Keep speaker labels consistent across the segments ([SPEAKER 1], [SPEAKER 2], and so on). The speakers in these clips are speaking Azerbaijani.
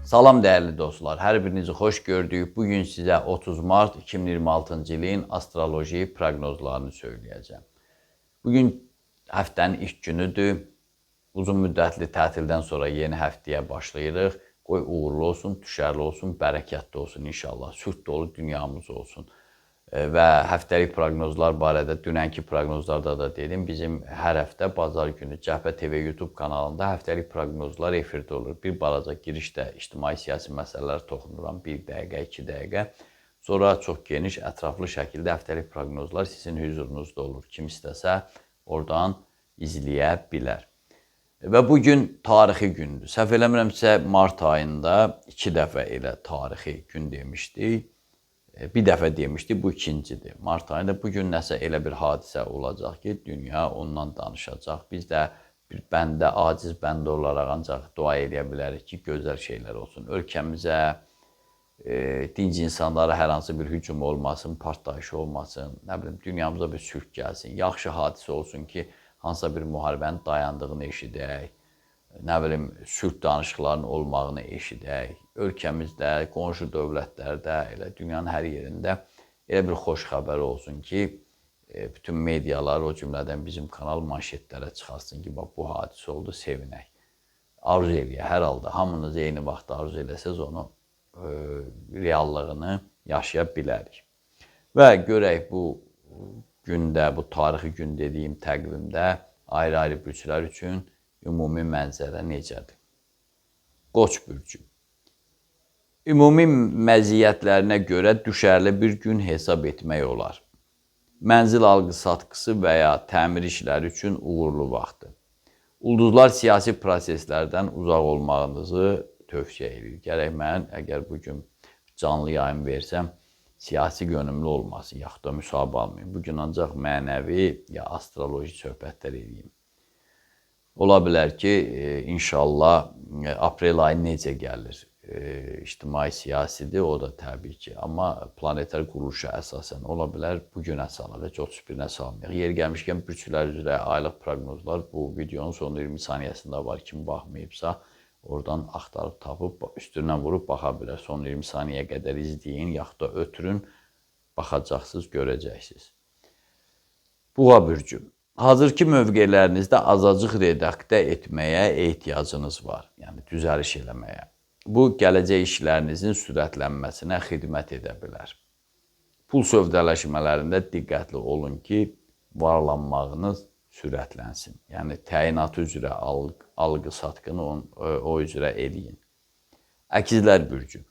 [SPEAKER 1] Salam dəyərli dostlar, hər birinizi xoş gördük. Bugün sizə 30 mart 2026-cı ilin astroloji proqnozlarını söyləyəcəm. Bugün həftənin ilk günüdür. Uzun müddətli tətildən sonra yeni həftəyə başlayırıq. Qoy uğurlu olsun, düşərli olsun, bərəkətli olsun inşallah. Sülh dolu dünyamız olsun. Və həftəlik proqnozlar barədə dünənki proqnozlarda da dedim. Bizim hər həftə bazar günü Cəbhə TV YouTube kanalında həftəlik proqnozlar efirdə olur. Bir balaca girişdə ictimai-siyasi məsələlər toxunuram. 1 dəqiqə, 2 dəqiqə. Sonra çox geniş, ətraflı şəkildə həftəlik proqnozlar sizin hüzurunuzda olur. Kim istəsə oradan izləyə bilər. Və bugün tarixi gündür. Səhv eləmirəmsə, mart ayında 2 dəfə elə tarixi gün demişdik. Bir dəfə demişdik, bu ikincidir. Mart ayında bugün nəsə elə bir hadisə olacaq ki, dünya ondan danışacaq. Biz də bir bəndə, aciz bəndə olaraq ancaq dua edə bilərik ki, gözəl şeylər olsun. Ölkəmizə, dinc insanlara hər hansı bir hücum olmasın, partlayış olmasın, nə bilim, dünyamıza bir sülh gəlsin. Yaxşı hadisə olsun ki, hansısa bir müharibənin dayandığını eşidək, nə bilim, sülh danışıqlarının olmağını eşidək. Ölkəmizdə, qonşu dövlətlərdə, elə dünyanın hər yerində elə bir xoş xəbər olsun ki, bütün medialar, o cümlədən bizim kanal manşetlərə çıxarsın ki, bax, bu hadisə oldu, sevinək. Arzu eləyə, hər halda hamınız eyni vaxtda arzu eləsəz onu reallığını yaşaya bilərik. Və görək bu gündə, bu tarixi gün dediyim təqvimdə ayrı-ayrı bürclər üçün ümumi mənzərə necədir? Qoç bürcü. Ümumi məziyyətlərinə görə düşərli bir gün hesab etmək olar. Mənzil alqı-satqısı və ya təmir işləri üçün uğurlu vaxtdır. Ulduzlar siyasi proseslərdən uzaq olmağınızı tövsiyə edir. Gərək mən, əgər bugün canlı yayın versəm, siyasi yönümlü olmasın, yaxud da müsahibə almayın. Bugün ancaq mənəvi ya astroloji söhbətlər edeyim. Ola bilər ki, inşallah aprel ayı necə gəlir? İctimai-siyasidir, o da təbii ki. Amma planetar quruluşa əsasən ola bilər bugünə salaq, heç 31-nə salmayaq. Yer gəlmişkən bürclər üzrə aylıq proqnozlar bu videonun son 20 saniyəsində var. Kim baxmayıbsa, oradan axtarıb tapıb, üstündən vurub baxa bilər. Son 20 saniyəyə qədər izləyin, yaxud da ötürün, baxacaqsınız, görəcəksiniz. Buğa bürcü. Hazırki mövqelərinizdə azacıq redaktə etməyə ehtiyacınız var, yəni düzəliş eləməyə. Bu, gələcək işlərinizin sürətlənməsinə xidmət edə bilər. Pul sövdələşmələrində diqqətli olun ki, varlanmağınız sürətlənsin. Yəni, təyinatı üzrə alqı-satqını o üzrə eləyin. Əkizlər bürcü.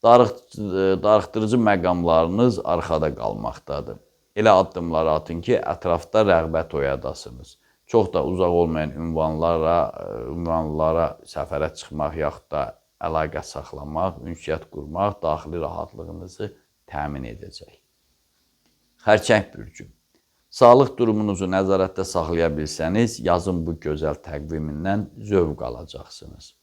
[SPEAKER 1] Darıxdırıcı məqamlarınız arxada qalmaqdadır. Elə addımları atın ki, ətrafda rəğbət oyadasınız. Çox da uzaq olmayan ünvanlara səfərə çıxmaq, yaxud da əlaqə saxlamaq, ünsiyyət qurmaq daxili rahatlığınızı təmin edəcək. Xərçəng bürcü. Sağlıq durumunuzu nəzarətdə saxlaya bilsəniz, yazın bu gözəl təqvimindən zövq alacaqsınız.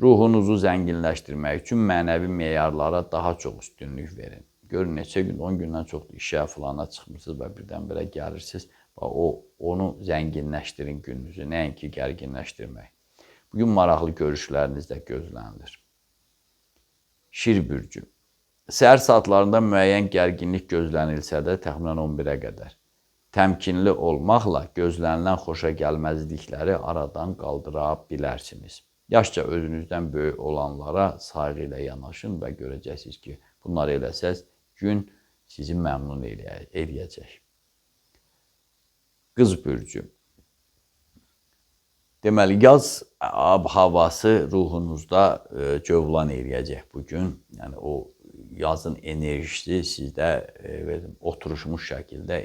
[SPEAKER 1] Ruhunuzu zənginləşdirmək üçün mənəvi meyarlara daha çox üstünlük verin. Görün, neçə gün, 10 gündən çoxdur, işə filana çıxmışsınız və birdən-birə gəlirsiniz. Onu zənginləşdirin gününüzü, nəinki gərginləşdirmək. Bugün maraqlı görüşləriniz də gözlənilir. Şir bürcü. Səhər saatlarında müəyyən gərginlik gözlənilsə də təxminən 11-ə qədər. Təmkinli olmaqla gözlənilən xoşa gəlməzlikləri aradan qaldıra bilərsiniz. Yaşca özünüzdən böyük olanlara sayğı ilə yanaşın və görəcəksiniz ki, bunları eləsəz, gün sizi məmnun eləyəcək. Qız bürcü. Deməli, yaz havası ruhunuzda cövlan eləyəcək bugün. Yəni, o yazın enerjisi sizdə oturmuş şəkildə,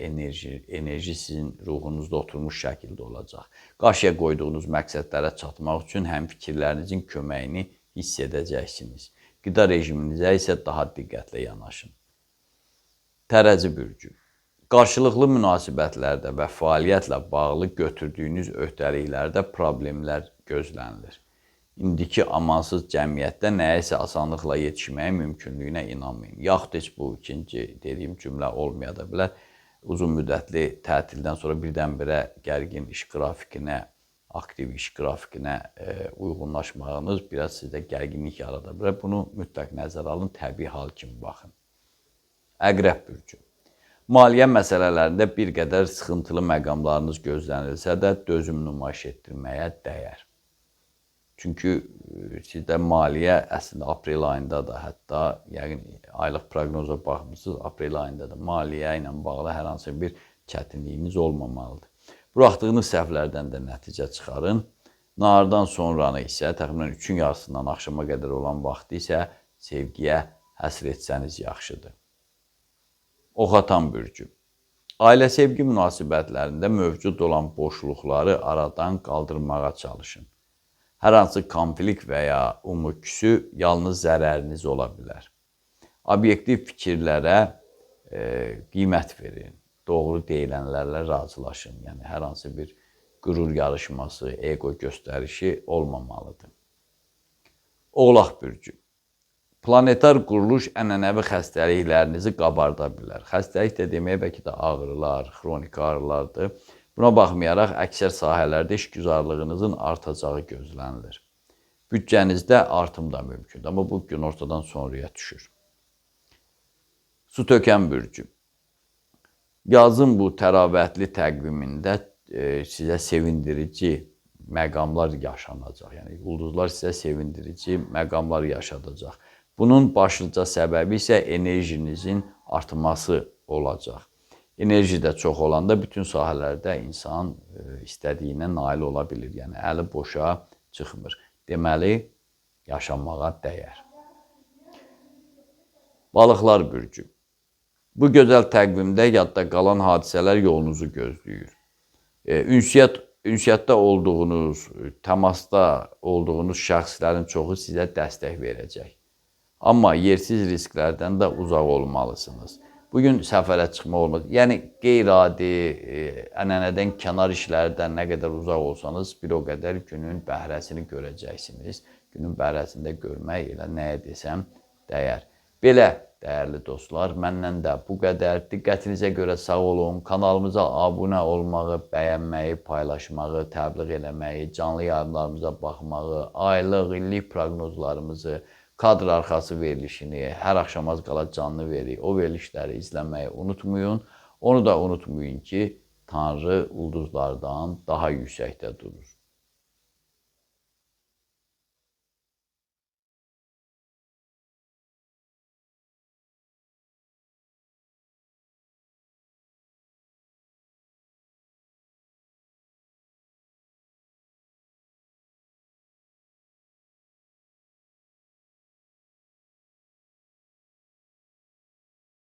[SPEAKER 1] enerji sizin ruhunuzda oturmuş şəkildə olacaq. Qarşıya qoyduğunuz məqsədlərə çatmaq üçün həm fikirlərinizin köməyini hiss edəcəksiniz. Qida rejiminizə isə daha diqqətlə yanaşın. Tərəzi bürcü. Qarşılıqlı münasibətlərdə və fəaliyyətlə bağlı götürdüyünüz öhdəliklərdə problemlər gözlənilir. İndiki amansız cəmiyyətdə nəyəsə asanlıqla yetişməyə mümkünlüyünə inanmayın. Yaxud heç bu ikinci dediyim cümlə olmaya da bilər. Uzun müddətli tətildən sonra birdən-birə gərgin iş qrafikinə aktiv iş qrafikinə uyğunlaşmağınız biraz sizdə gərginlik yarada bilər. Bunu mütləq nəzərə alın, təbii hal kimi baxın. Əqrəb bürcü. Maliyyə məsələlərində bir qədər sıxıntılı məqamlarınız gözlənilsə də dözüm nümayiş etdirməyə dəyər. Çünki sizdə maliyyə əslində aprel ayında da, hətta yəqin aylıq proqnoza baxmışsınız, aprel ayında da maliyyə ilə bağlı hər hansı bir çətinliyiniz olmamalıdır. Buraxdığınız səhvlərdən də nəticə çıxarın. Nahardan sonranı isə təxminən 3-ün yarısından axşama qədər olan vaxtı isə sevgiyə həsr etsəniz yaxşıdır. Oxatan bürcü. Ailə sevgi münasibətlərində mövcud olan boşluqları aradan qaldırmağa çalışın. Hər hansı konflikt və ya umuküsü yalnız zərəriniz ola bilər. Obyektiv fikirlərə qiymət verin. Doğru deyilənlərlə razılaşın. Yəni, hər hansı bir qürur yarışması, ego göstərişi olmamalıdır. Oğlaq bürcü. Planetar quruluş ənənəvi xəstəliklərinizi qabarda bilər. Xəstəlik də deməyə bəlkə də ağrılar, xroniki ağrılardır. Buna baxmayaraq, əksər sahələrdə işgüzarlığınızın artacağı gözlənilir. Büdcənizdə artım da mümkündür, amma bu gün ortadan sonraya düşür. Su tökən bürcü. Yazın bu təravətli təqvimində sizə sevindirici məqamlar yaşanacaq. Yəni, ulduzlar sizə sevindirici məqamlar yaşadacaq. Bunun başlıca səbəbi isə enerjinizin artması olacaq. Enerji də çox olanda bütün sahələrdə insan istədiyinə nail ola bilir. Yəni, əli boşa çıxmır. Deməli, yaşamağa dəyər. Balıqlar bürcü. Bu gözəl təqvimdə yadda qalan hadisələr yolunuzu gözləyir. Ünsiyyətdə olduğunuz, təmasda olduğunuz şəxslərin çoxu sizə dəstək verəcək. Amma yersiz risklərdən də uzaq olmalısınız. Bugün səfərə çıxmaq olmaz. Yəni, qeyri-adi, ənənədən kənar işlərdən nə qədər uzaq olsanız, bir o qədər günün bəhrəsini görəcəksiniz. Günün bəhrəsində görmək elə nəyə desəm dəyər. Belə, dəyərli dostlar, məndən də bu qədər. Diqqətinizə görə sağ olun. Kanalımıza abunə olmağı, bəyənməyi, paylaşmağı, təbliğ eləməyi, canlı yayımlarımıza baxmağı, aylıq, illik proqnozlarımızı, kadr arxası verilişini, hər axşam az qala canlı veririk. O verilişləri izləməyi unutmayın. Onu da unutmayın ki, Tanrı ulduzlardan daha yüksəkdə durur.